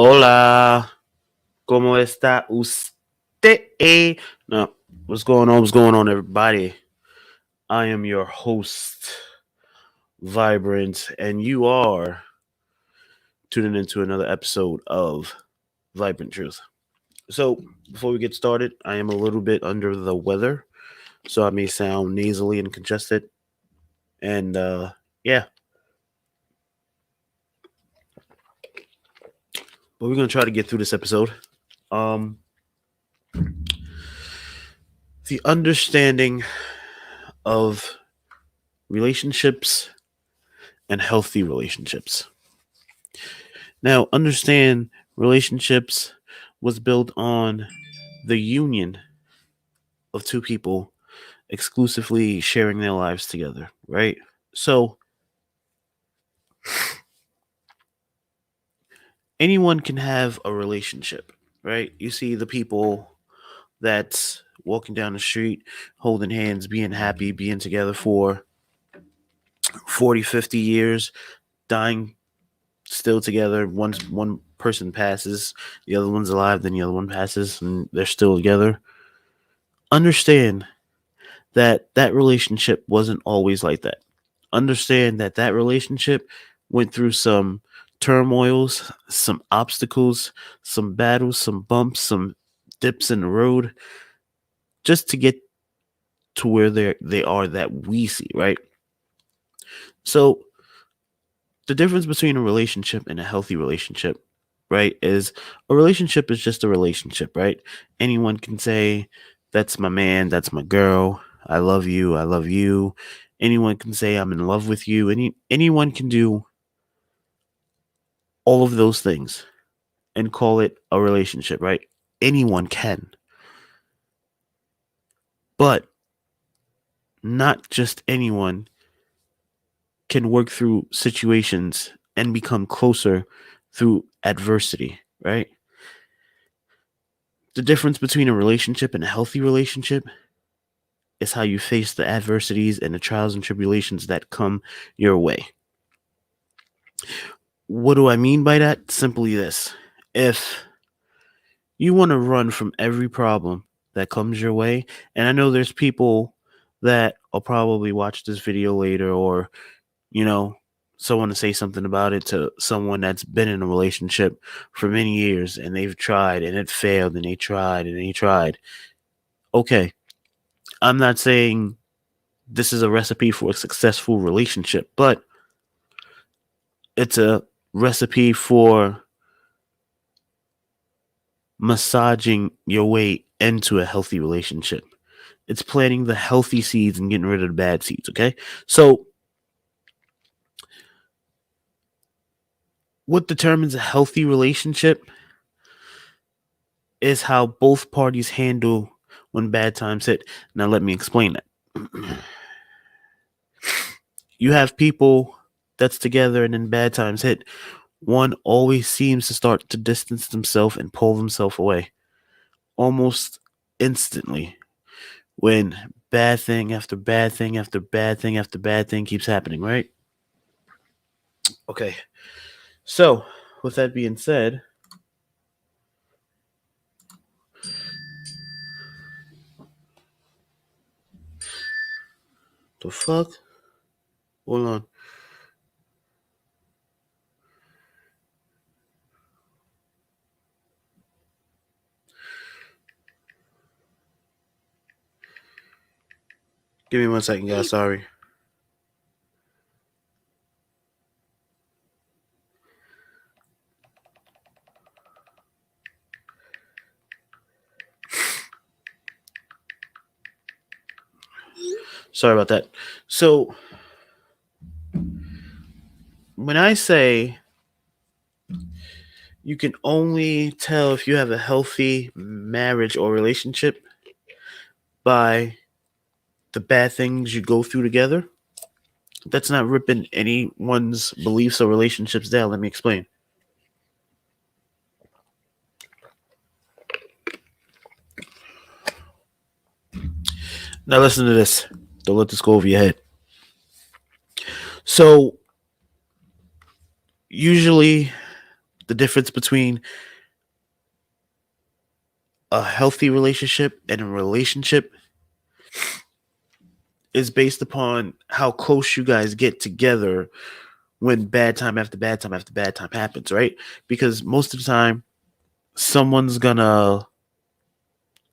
Hola, ¿cómo está usted? No, what's going on? What's going on, everybody? I am your host, Vibrant, and you are tuning into another episode of Vibrant Truth. So, before we get started, I am a little bit under the weather, so I may sound nasally and congested. And yeah, but we're gonna try to get through this episode. Um, the understanding of relationships and healthy relationships. Now, understand relationships was built on the union of two people exclusively sharing their lives together, right? So, anyone can have a relationship, right? You see the people that's walking down the street, holding hands, being happy, being together for 40, 50 years, dying still together. One person passes, the other one's alive, then the other one passes, and they're still together. Understand that relationship wasn't always like that. Understand that relationship went through some turmoils, some obstacles, some battles, some bumps, some dips in the road, just to get to where they are that we see, right? So the difference between a relationship and a healthy relationship, right, is a relationship is just a relationship, right? Anyone can say, that's my man, that's my girl, I love you, I love you. Anyone can say I'm in love with you. Anyone can do all of those things and call it a relationship, right? Anyone can. But not just anyone can work through situations and become closer through adversity, right? The difference between a relationship and a healthy relationship is how you face the adversities and the trials and tribulations that come your way. What do I mean by that? Simply this. If you want to run from every problem that comes your way, and I know there's people that will probably watch this video later, or, you know, someone to say something about it to someone that's been in a relationship for many years and they've tried and it failed and they tried and they tried. Okay, I'm not saying this is a recipe for a successful relationship, but it's a recipe for massaging your way into a healthy relationship. It's planting the healthy seeds and getting rid of the bad seeds, okay? So, what determines a healthy relationship is how both parties handle when bad times hit. Now, let me explain that. You have people that's together and then bad times hit. One always seems to start to distance themselves and pull themselves away almost instantly when bad thing after bad thing after bad thing after bad thing keeps happening, right? Okay. So, with that being said, the fuck? Hold on. Give me 1 second, guys. Sorry. Sorry about that. So, when I say you can only tell if you have a healthy marriage or relationship by the bad things you go through together, that's not ripping anyone's beliefs or relationships down. Let me explain. Now, listen to this. Don't let this go over your head. So, usually, The difference between a healthy relationship and a relationship is based upon how close you guys get together when bad time after bad time after bad time happens, right? Because most of the time, someone's gonna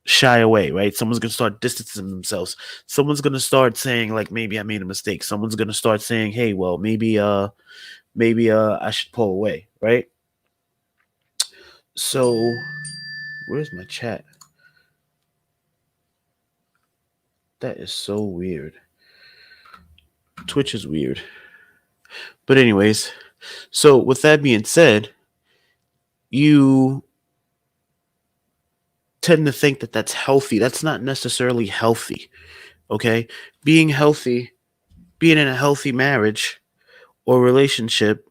shy away, right? Someone's gonna start distancing themselves. Someone's gonna start saying, like, maybe I made a mistake. Someone's gonna start saying, hey, well, maybe I should pull away, right? So where's my chat? That is so weird. Twitch is weird. But anyways, so with that being said, you tend to think that that's healthy. That's not necessarily healthy. Okay? Being healthy, being in a healthy marriage or relationship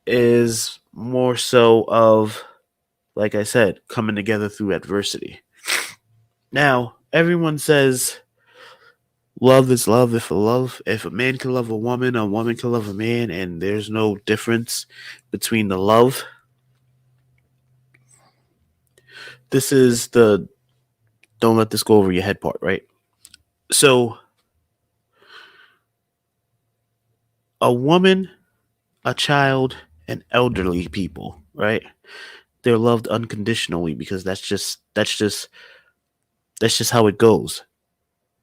is more so of, like I said, coming together through adversity. Now, everyone says love is love. If a man can love a woman can love a man, and there's no difference between the love. This is the don't let this go over your head part, right? So, a woman, a child, and elderly people, right? They're loved unconditionally because that's just how it goes.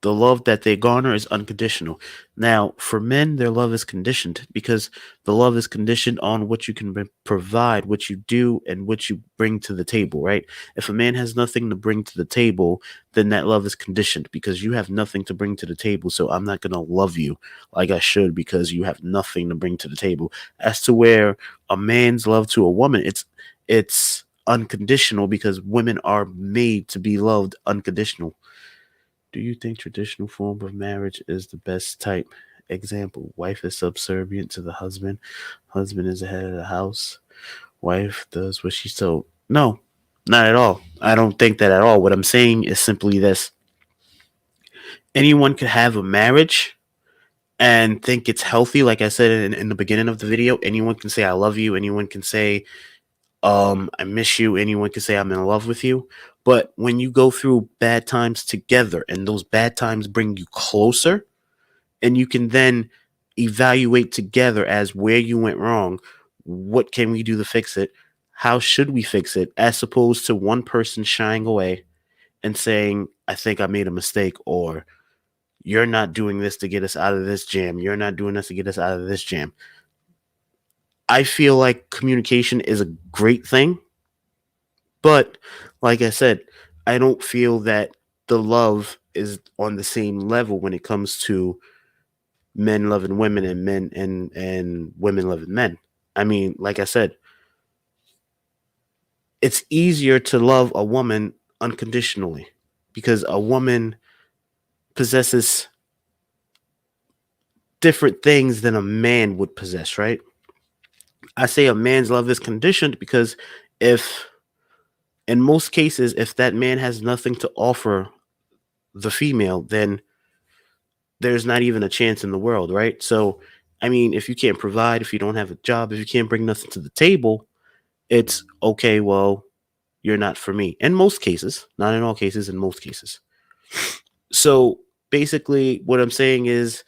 The love that they garner is unconditional. Now, for men, their love is conditioned because the love is conditioned on what you can provide, what you do, and what you bring to the table, right? If a man has nothing to bring to the table, then that love is conditioned because you have nothing to bring to the table. So I'm not going to love you like I should because you have nothing to bring to the table. As to where a man's love to a woman, it's unconditional because women are made to be loved unconditional. Do you think traditional form of marriage is the best type? Example, wife is subservient to the husband. Husband is the head of the house. Wife does what she's told. No, not at all. I don't think that at all. What I'm saying is simply this. Anyone could have a marriage and think it's healthy. Like I said in the beginning of the video, anyone can say I love you. Anyone can say I miss you. Anyone can say I'm in love with you. But when you go through bad times together and those bad times bring you closer, and you can then evaluate together as where you went wrong, what can we do to fix it? How should we fix it? As opposed to one person shying away and saying, I think I made a mistake, or you're not doing this to get us out of this jam. You're not doing this to get us out of this jam. I feel like communication is a great thing. But like I said, I don't feel that the love is on the same level when it comes to men loving women and men and women loving men. I mean, like I said, it's easier to love a woman unconditionally because a woman possesses different things than a man would possess, right? I say a man's love is conditioned because if in most cases if that man has nothing to offer the female, then there's not even a chance in the world, right? So, I mean, if you can't provide, if you don't have a job, if you can't bring nothing to the table, it's okay, well, you're not for me. In most cases, not in all cases, in most cases. So basically, what I'm saying is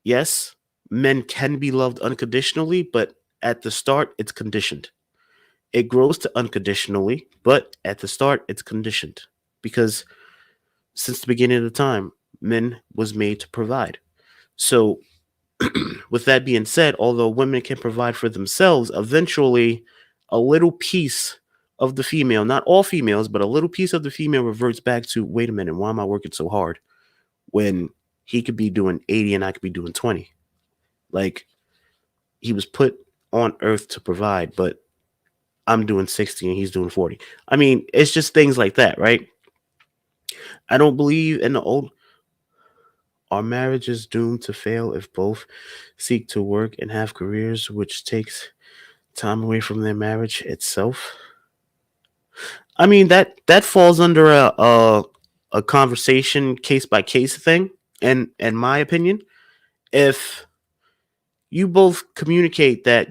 yes, men can be loved unconditionally, but at the start, it's conditioned. It grows to unconditionally, but at the start, it's conditioned because since the beginning of the time, men was made to provide. So with that being said, although women can provide for themselves, eventually a little piece of the female, not all females, but a little piece of the female reverts back to, wait a minute, why am I working so hard when he could be doing 80 and I could be doing 20? Like, he was put on earth to provide, but I'm doing 60 and he's doing 40. I mean, it's just things like that, right? I don't believe in the old. Our marriage is doomed to fail if both seek to work and have careers, which takes time away from their marriage itself. I mean that falls under a conversation case by case thing, and in my opinion, if you both communicate that,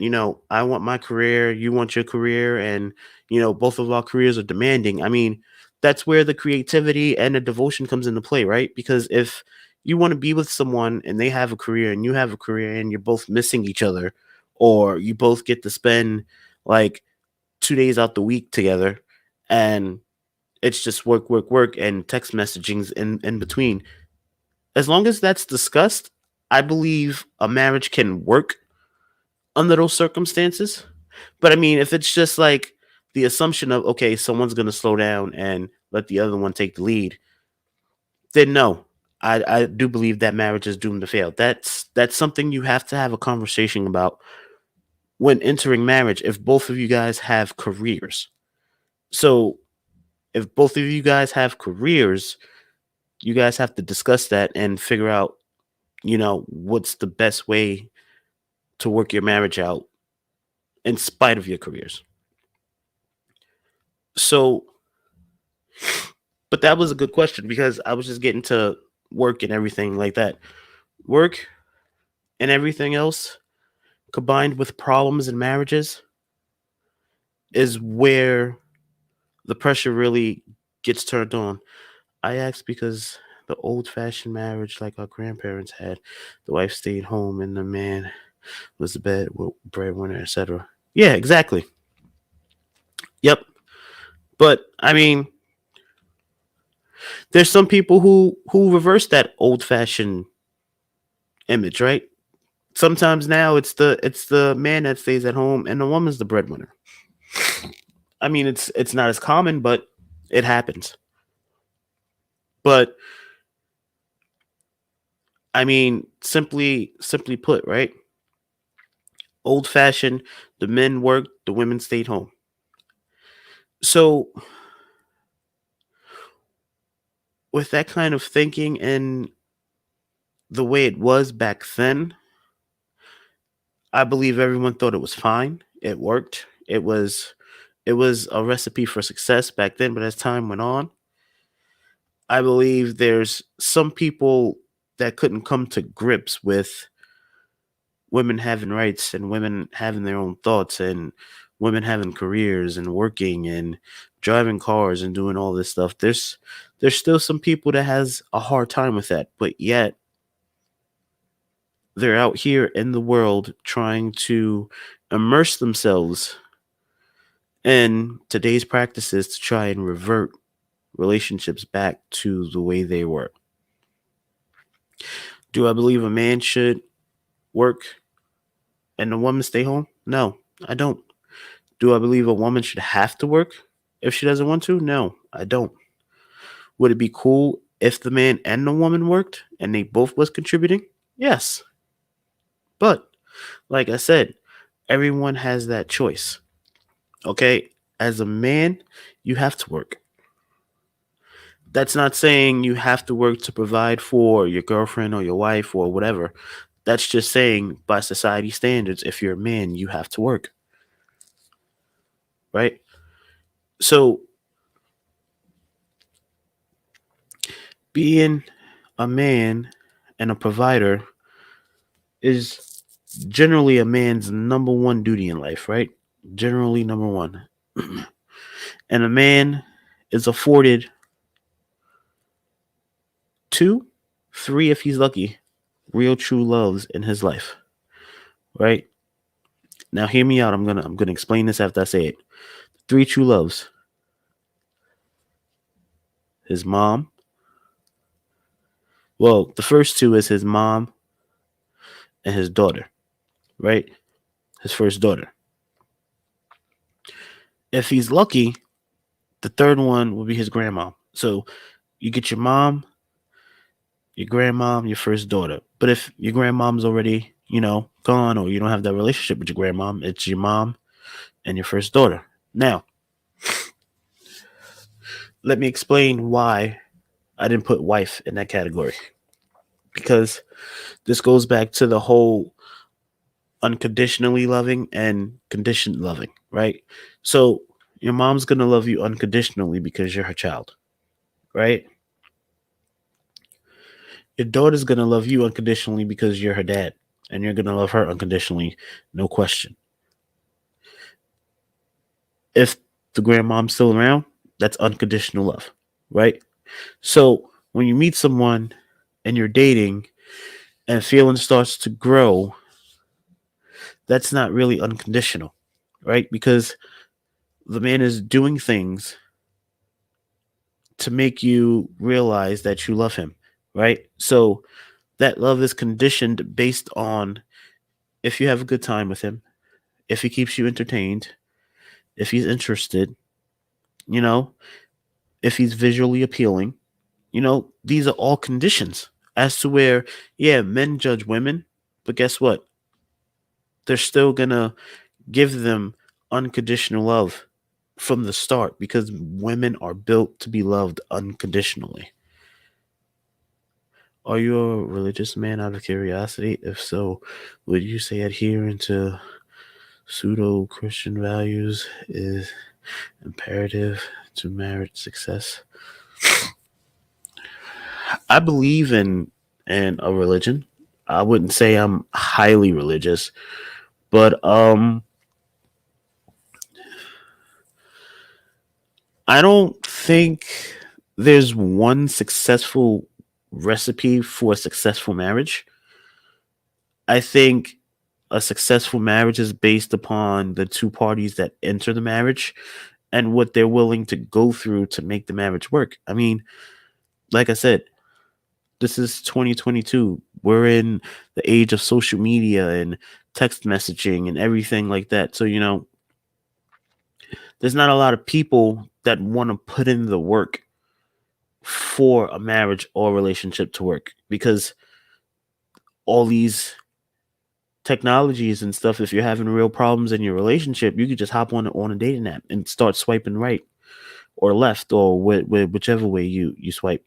I want my career, you want your career, and, both of our careers are demanding. I mean, that's where the creativity and the devotion comes into play, right? Because if you want to be with someone and they have a career and you have a career and you're both missing each other, or you both get to spend like 2 days out the week together, and it's just work, work, work, and text messagings in between. As long as that's discussed, I believe a marriage can work under those circumstances. But I mean, if it's just like the assumption of, okay, someone's going to slow down and let the other one take the lead, then no. I do believe that marriage is doomed to fail. That's something you have to have a conversation about when entering marriage if both of you guys have careers. So if both of you guys have careers, you guys have to discuss that and figure out, what's the best way to work your marriage out in spite of your careers. So, but that was a good question because I was just getting to work and everything like that. Work and everything else combined with problems in marriages is where the pressure really gets turned on. I asked because the old fashioned marriage like our grandparents had, the wife stayed home and the man was the breadwinner, etc. Yeah, exactly. Yep. But I mean, there's some people who reverse that old fashioned image, right? Sometimes now it's the man that stays at home and the woman's the breadwinner. I mean, it's not as common, but it happens. But I mean, simply put, right? Old fashioned, the men worked, the women stayed home. So with that kind of thinking and the way it was back then, I believe everyone thought it was fine. It worked. It was a recipe for success back then, but as time went on, I believe there's some people that couldn't come to grips with women having rights and women having their own thoughts and women having careers and working and driving cars and doing all this stuff. There's still some people that has a hard time with that, but yet they're out here in the world trying to immerse themselves in today's practices to try and revert relationships back to the way they were. Do I believe a man should work and a woman stay home? No, I don't. Do I believe a woman should have to work if she doesn't want to? No, I don't. Would it be cool if the man and the woman worked and they both was contributing? Yes. But like I said, everyone has that choice. Okay? As a man, you have to work. That's not saying you have to work to provide for your girlfriend or your wife or whatever. That's just saying by society standards, if you're a man, you have to work, right? So being a man and a provider is generally a man's number one duty in life, right? Generally number one. And a man is afforded two, three if he's lucky, real true loves in his life, right? Now hear me out. I'm gonna explain this after I say it. Three true loves. His mom. Well, the first two is his mom and his daughter, right? His first daughter. If he's lucky, the third one will be his grandma. So you get your mom, your grandmom, your first daughter. But if your grandmom's already, gone or you don't have that relationship with your grandmom, it's your mom and your first daughter. Now, let me explain why I didn't put wife in that category. Because this goes back to the whole unconditionally loving and conditioned loving, right? So your mom's going to love you unconditionally because you're her child, right? Your daughter's going to love you unconditionally because you're her dad. and you're going to love her unconditionally, no question. If the grandmom's still around, that's unconditional love, right? So when you meet someone and you're dating and feeling starts to grow, that's not really unconditional, right? Because the man is doing things to make you realize that you love him, right? So that love is conditioned based on if you have a good time with him, if he keeps you entertained, if he's interested, you know, if he's visually appealing, these are all conditions as to where, yeah, men judge women, but guess what? They're still gonna give them unconditional love from the start because women are built to be loved unconditionally. Are you a religious man out of curiosity? If so, would you say adhering to pseudo Christian values is imperative to marriage success? I believe in a religion. I wouldn't say I'm highly religious, but I don't think there's one successful recipe for a successful marriage. I think a successful marriage is based upon the two parties that enter the marriage and what they're willing to go through to make the marriage work. I mean, like I said, this is 2022. We're in the age of social media and text messaging and everything like that. So, there's not a lot of people that want to put in the work for a marriage or relationship to work because all these technologies and stuff, if you're having real problems in your relationship, you could just hop on a dating app and start swiping right or left or whichever way you swipe,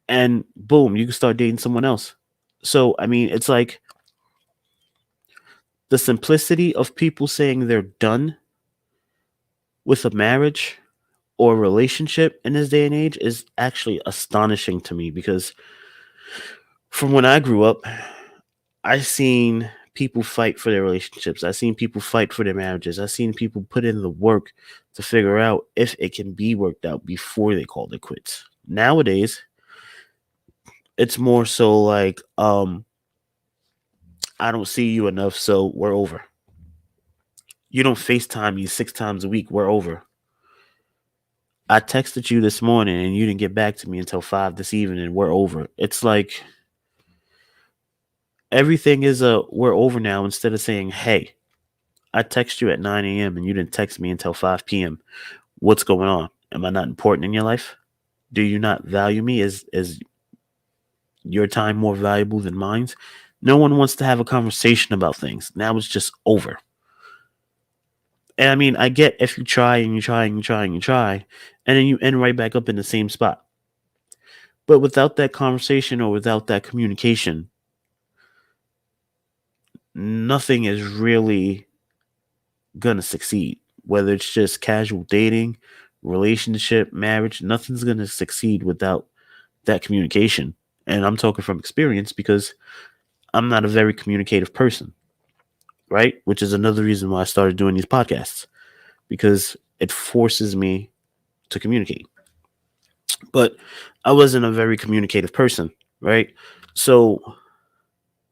and boom, you can start dating someone else. So I mean, it's like the simplicity of people saying they're done with a marriage or a relationship in this day and age is actually astonishing to me because from when I grew up, I seen people fight for their relationships. I seen people fight for their marriages. I seen people put in the work to figure out if it can be worked out before they called it quits. Nowadays, it's more so like, I don't see you enough, so we're over. You don't FaceTime me 6 times a week, we're over. I texted you this morning and you didn't get back to me until 5 this evening, and we're over. It's like everything is a we're over now instead of saying, hey, I text you at 9 a.m. and you didn't text me until 5 p.m. What's going on? Am I not important in your life? Do you not value me? Is your time more valuable than mine's? No one wants to have a conversation about things. Now it's just over. And I mean, I get if you try and you try and you try and you try, and then you end right back up in the same spot. But without that conversation or without that communication, nothing is really gonna succeed. Whether it's just casual dating, relationship, marriage, nothing's gonna succeed without that communication. And I'm talking from experience because I'm not a very communicative person, right? Which is another reason why I started doing these podcasts because it forces me to communicate. But I wasn't a very communicative person, right? So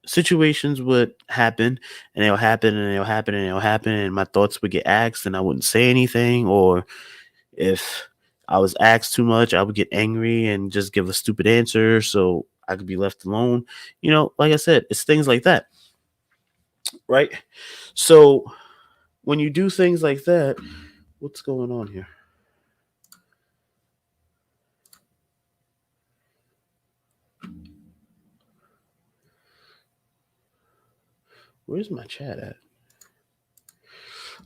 situations would happen and they'll happen and they'll happen and they'll happen and my thoughts would get asked and I wouldn't say anything, or if I was asked too much, I would get angry and just give a stupid answer so I could be left alone. Like I said, it's things like that, right? So when you do things like that, what's going on here? Where's my chat at?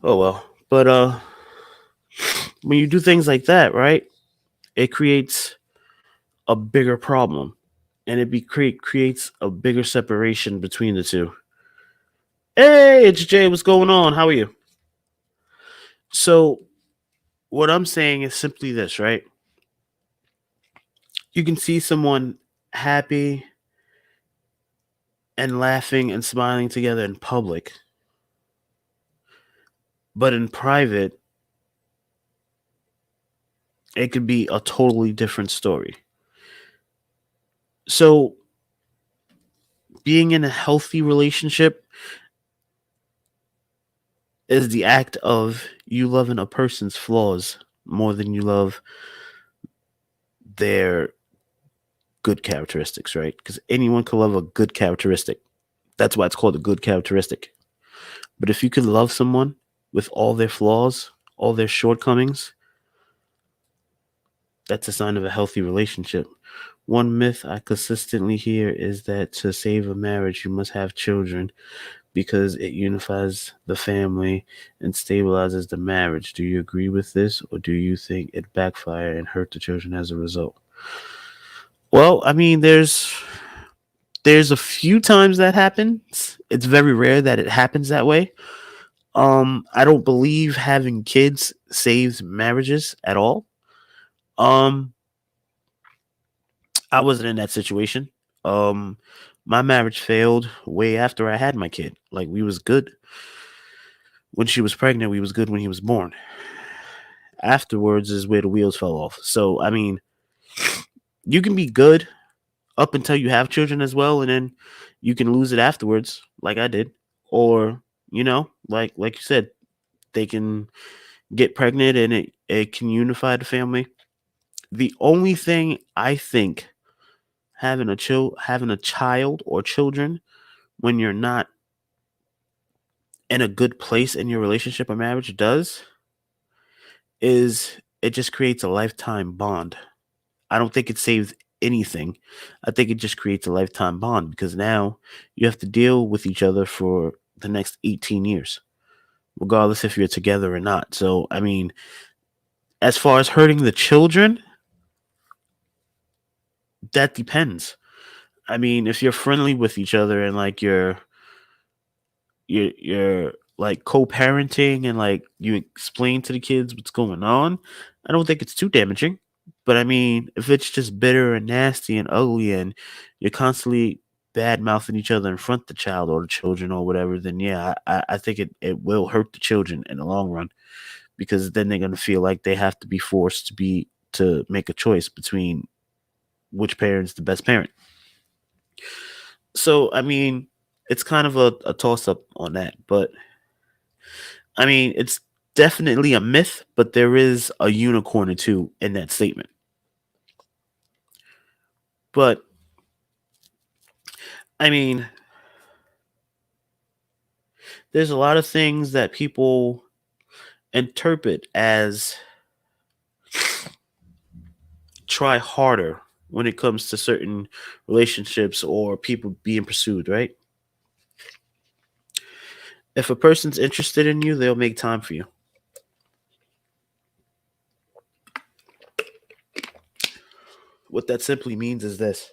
Oh well. But when you do things like that, right? It creates a bigger problem and creates a bigger separation between the two. Hey, it's Jay. What's going on? How are you? So, what I'm saying is simply this, right? You can see someone happy and laughing and smiling together in public, but in private, it could be a totally different story. So, being in a healthy relationship is the act of you loving a person's flaws more than you love their good characteristics, right? Because anyone can love a good characteristic. That's why it's called a good characteristic. But if you can love someone with all their flaws, all their shortcomings, that's a sign of a healthy relationship. One myth I consistently hear is that to save a marriage, you must have children because it unifies the family and stabilizes the marriage. Do you agree with this, or do you think it backfire and hurt the children as a result? Well, I mean, there's a few times that happens. It's very rare that it happens that way. I don't believe having kids saves marriages at all. Um, I wasn't in that situation. Um, my marriage failed way after I had my kid. Like we was good when she was pregnant. We was good when he was born. Afterwards is where the wheels fell off. So I mean, you can be good up until you have children as well, and then you can lose it afterwards, like I did. Or like you said, they can get pregnant and it can unify the family. The only thing I think having a child or children when you're not in a good place in your relationship or marriage does is it just creates a lifetime bond. I don't think it saves anything. I think it just creates a lifetime bond because now you have to deal with each other for the next 18 years, regardless if you're together or not. So, I mean, as far as hurting the children, that depends. I mean, if you're friendly with each other and like you're like co-parenting and like you explain to the kids what's going on, I don't think it's too damaging. But I mean, if it's just bitter and nasty and ugly and you're constantly bad mouthing each other in front of the child or the children or whatever, then yeah, I think it will hurt the children in the long run because then they're gonna feel like they have to be forced to make a choice between which parent's the best parent. So I mean, it's kind of a toss up on that, but I mean, it's definitely a myth, but there is a unicorn or two in that statement. But I mean, there's a lot of things that people interpret as try harder when it comes to certain relationships or people being pursued, right? If a person's interested in you, they'll make time for you. What that simply means is this: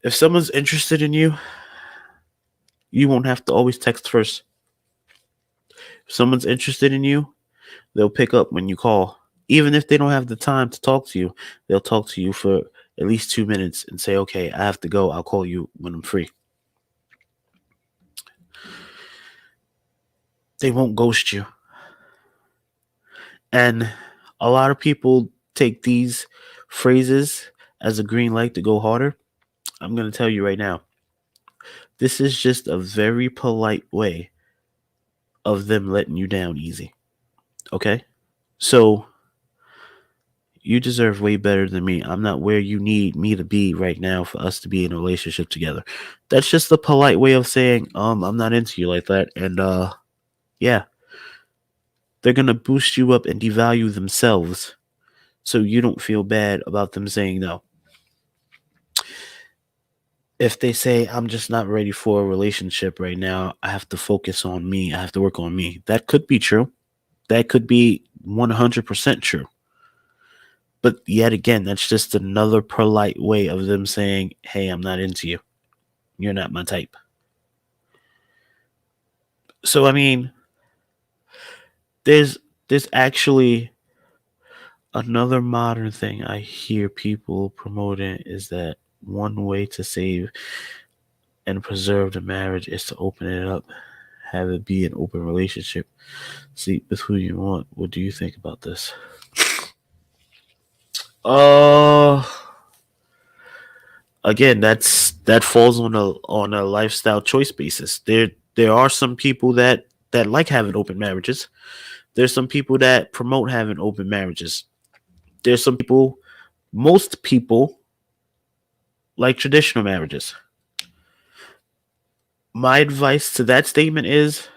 if someone's interested in you, you won't have to always text first. If someone's interested in you, they'll pick up when you call. Even if they don't have the time to talk to you, they'll talk to you for at least 2 minutes and say, okay, I have to go. I'll call you when I'm free. They won't ghost you. And a lot of people take these phrases as a green light to go harder. I'm going to tell you right now, this is just a very polite way of them letting you down easy. Okay? So you deserve way better than me. I'm not where you need me to be right now for us to be in a relationship together. That's just a polite way of saying, I'm not into you like that. And yeah, they're gonna boost you up and devalue themselves so you don't feel bad about them saying no. If they say I'm just not ready for a relationship right now, I have to focus on me. I have to work on me. That could be true. That could be 100% true. But yet again, that's just another polite way of them saying, "Hey, I'm not into you. You're not my type." So I mean, there's there's actually another modern thing I hear people promoting is that one way to save and preserve the marriage is to open it up, have it be an open relationship. Sleep with who you want. What do you think about this? Uh, Again, that falls on a lifestyle choice basis. There are some people that like having open marriages. There's some people that promote having open marriages. There's some people, most people like traditional marriages. My advice to that statement is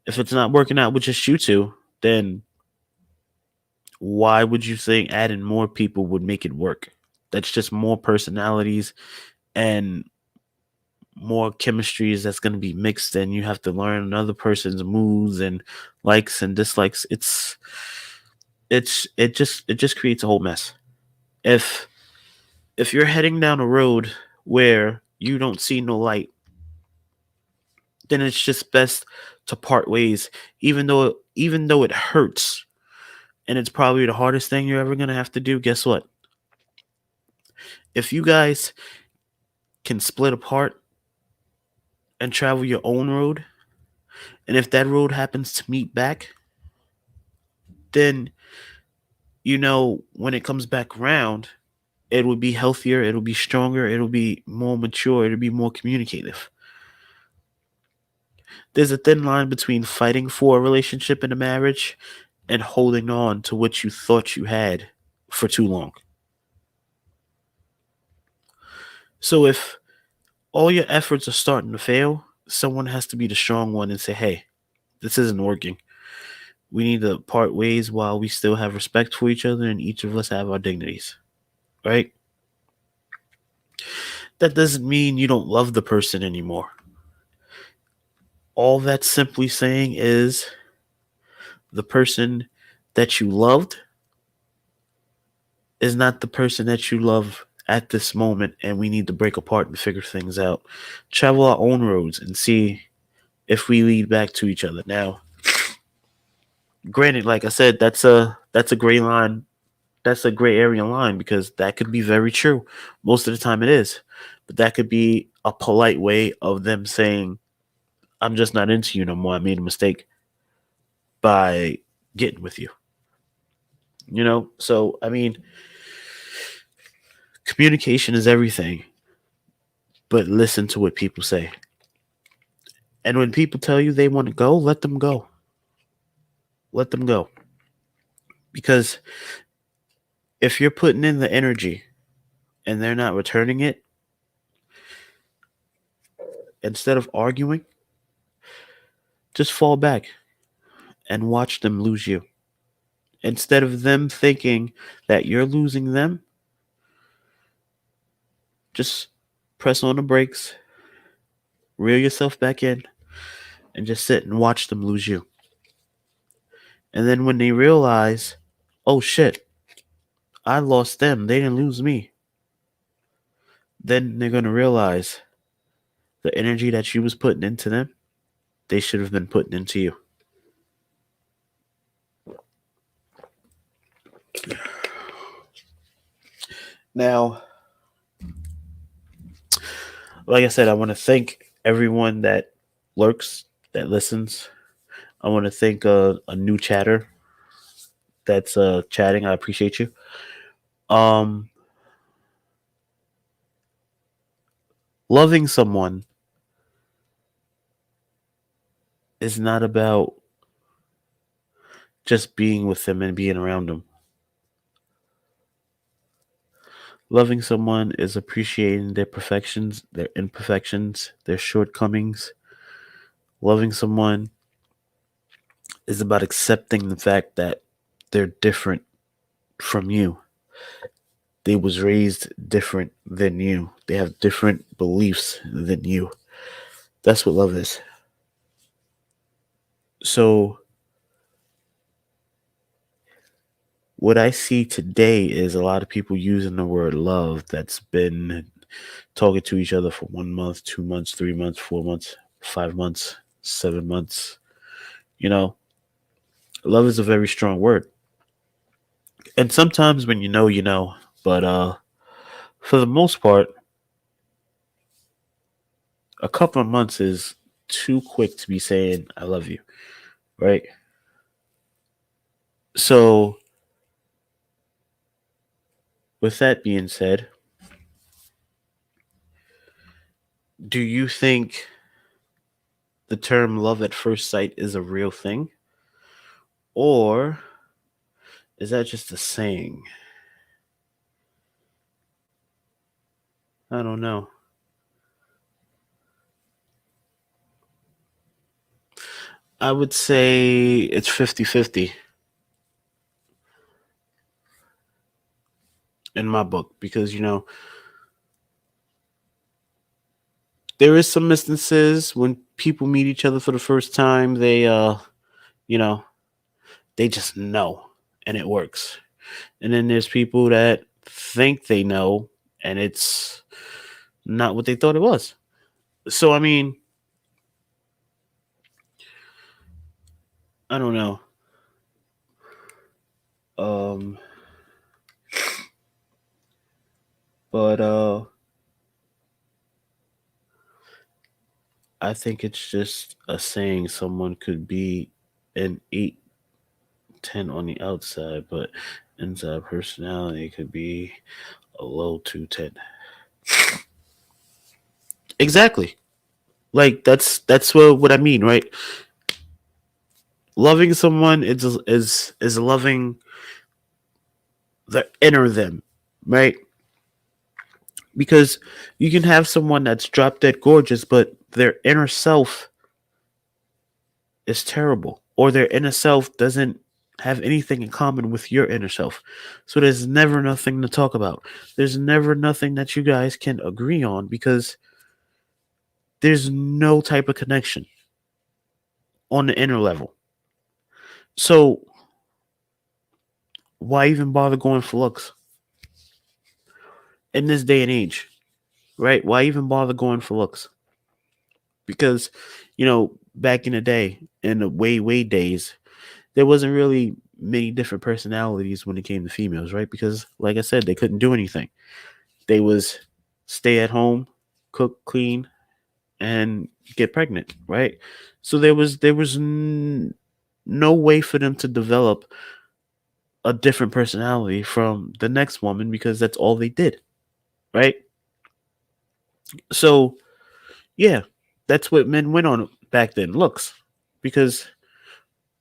if it's not working out with just you two, then why would you think adding more people would make it work? That's just more personalities and more chemistries that's going to be mixed, and you have to learn another person's moods and likes and dislikes. It just creates a whole mess. If you're heading down a road where you don't see no light, then it's just best to part ways, even though it hurts and it's probably the hardest thing you're ever going to have to do. Guess what? If you guys can split apart and travel your own road, and if that road happens to meet back, then when it comes back around, it will be healthier, it'll be stronger, it'll be more mature, it'll be more communicative. There's a thin line between fighting for a relationship and a marriage and holding on to what you thought you had for too long. So if all your efforts are starting to fail, someone has to be the strong one and say, hey, this isn't working. We need to part ways while we still have respect for each other and each of us have our dignities, right? That doesn't mean you don't love the person anymore. All that's simply saying is the person that you loved is not the person that you love at this moment, and we need to break apart and figure things out. Travel our own roads and see if we lead back to each other. Now, granted, like I said, that's a gray line. That's a gray area line because that could be very true. Most of the time it is. But that could be a polite way of them saying, I'm just not into you no more. I made a mistake by getting with you. So I mean, communication is everything, but listen to what people say. And when people tell you they want to go, let them go. Let them go. Because if you're putting in the energy and they're not returning it, instead of arguing, just fall back and watch them lose you. Instead of them thinking that you're losing them, just press on the brakes, reel yourself back in, and just sit and watch them lose you. And then when they realize, oh shit, I lost them, they didn't lose me, then they're going to realize the energy that you was putting into them, they should have been putting into you. Now, like I said, I want to thank everyone that lurks, that listens. I want to thank a new chatter that's chatting. I appreciate you. Um, Loving someone is not about just being with them and being around them. Loving someone is appreciating their perfections, their imperfections, their shortcomings. Loving someone is about accepting the fact that they're different from you. They was raised different than you. They have different beliefs than you. That's what love is. So what I see today is a lot of people using the word love that's been talking to each other for 1 month, 2 months, 3 months, 4 months, 5 months, 7 months. You know, love is a very strong word. And sometimes when you know, but for the most part, A couple of months is too quick to be saying I love you, right? So, with that being said, do you think the term love at first sight is a real thing? Or is that just a saying? I don't know. I would say it's 50-50 in my book because, there is some instances when people meet each other for the first time, you know, they just know and it works. And then there's people that think they know and it's not what they thought it was. So, I mean, I don't know. Um, but I think it's just a saying someone could be an 8-10 on the outside, but inside personality could be a low 2-10. Exactly. Like that's what I mean, right? Loving someone is loving the inner them, right? Because you can have someone that's drop dead gorgeous, but their inner self is terrible, or their inner self doesn't have anything in common with your inner self. So there's never nothing to talk about. There's never nothing that you guys can agree on because there's no type of connection on the inner level. So why even bother going for looks in this day and age, right? Why even bother going for looks? Because, back in the day, in the way days, there wasn't really many different personalities when it came to females, right? Because, like I said, they couldn't do anything. They was stay at home, cook, clean, and get pregnant, right? So there was no way for them to develop a different personality from the next woman because that's all they did, right? So yeah, that's what men went on back then, looks, because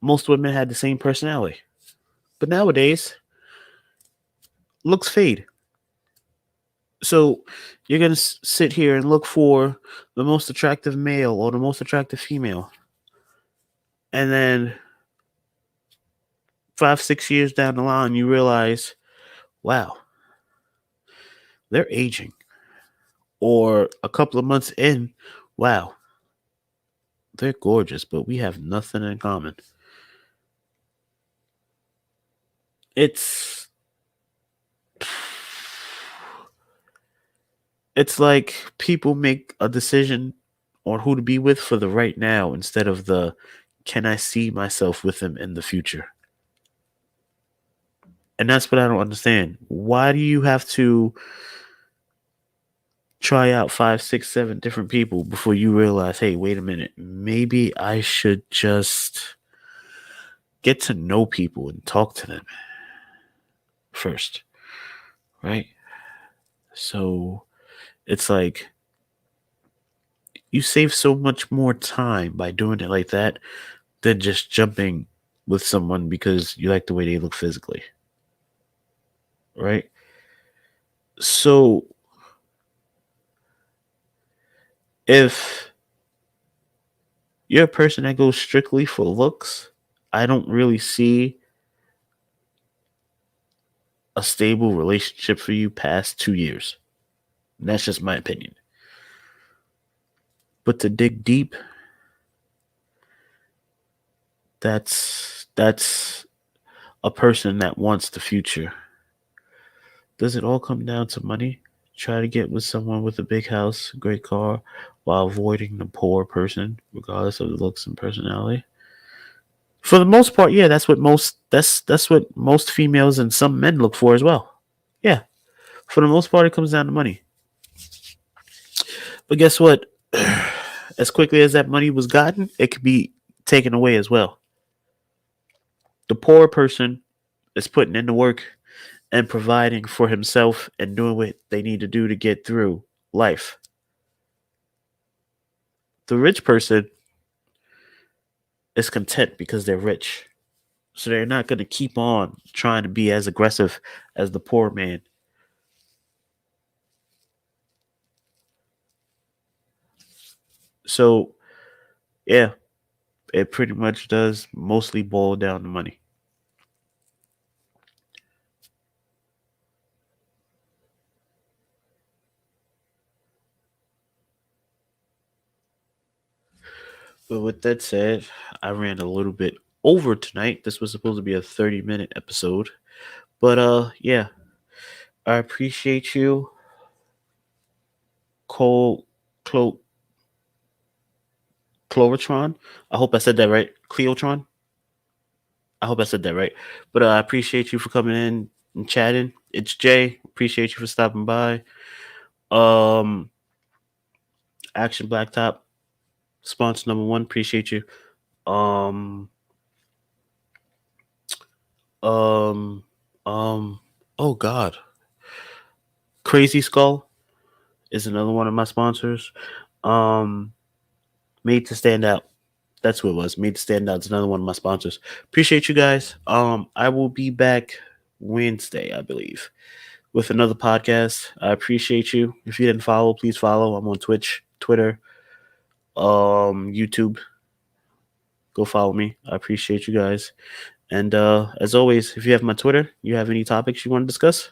most women had the same personality. But nowadays, looks fade. So you're gonna sit here and look for the most attractive male or the most attractive female, and then 5-6 years down the line, you realize, wow, they're aging. Or a couple of months in, wow, they're gorgeous, but we have nothing in common. It's it's like people make a decision on who to be with for the right now instead of the can I see myself with them in the future? And that's what I don't understand. Why do you have to try out 5, 6, 7 different people before you realize, hey, wait a minute, maybe I should just get to know people and talk to them first, right? So it's like you save so much more time by doing it like that than just jumping with someone because you like the way they look physically, right? So if you're a person that goes strictly for looks, I don't really see a stable relationship for you past 2 years. And that's just my opinion. But to dig deep, that's a person that wants the future. Does it all come down to money? Try to get with someone with a big house, great car, while avoiding the poor person, regardless of the looks and personality. For the most part, yeah, that's what most females and some men look for as well. Yeah, for the most part, it comes down to money. But guess what? as quickly as that money was gotten, it could be taken away as well. The poor person is putting in the work and providing for himself and doing what they need to do to get through life. The rich person is content because they're rich. So they're not going to keep on trying to be as aggressive as the poor man. So, yeah, it pretty much does mostly boil down to money. But with that said, I ran a little bit over tonight. This was supposed to be a 30-minute episode. But yeah, I appreciate you, Cole Clo Clorotron. I hope I said that right. Cleotron. I hope I said that right. But I appreciate you for coming in and chatting. It's Jay. Appreciate you for stopping by. Um, Action Blacktop, sponsor number one. Appreciate you. Um, um, um. Oh God, Crazy Skull is another one of my sponsors. Um, Made to Stand Out. That's what it was. Made to Stand Out. It's another one of my sponsors. Appreciate you guys. I will be back Wednesday, I believe, with another podcast. I appreciate you. If you didn't follow, please follow. I'm on Twitch, Twitter, YouTube. Go follow me. I appreciate you guys. And as always, if you have my Twitter, you have any topics you want to discuss,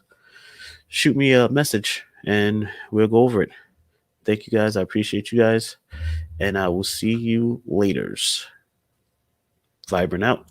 shoot me a message and we'll go over it. Thank you guys. I appreciate you guys. And I will see you later. Vibrant out.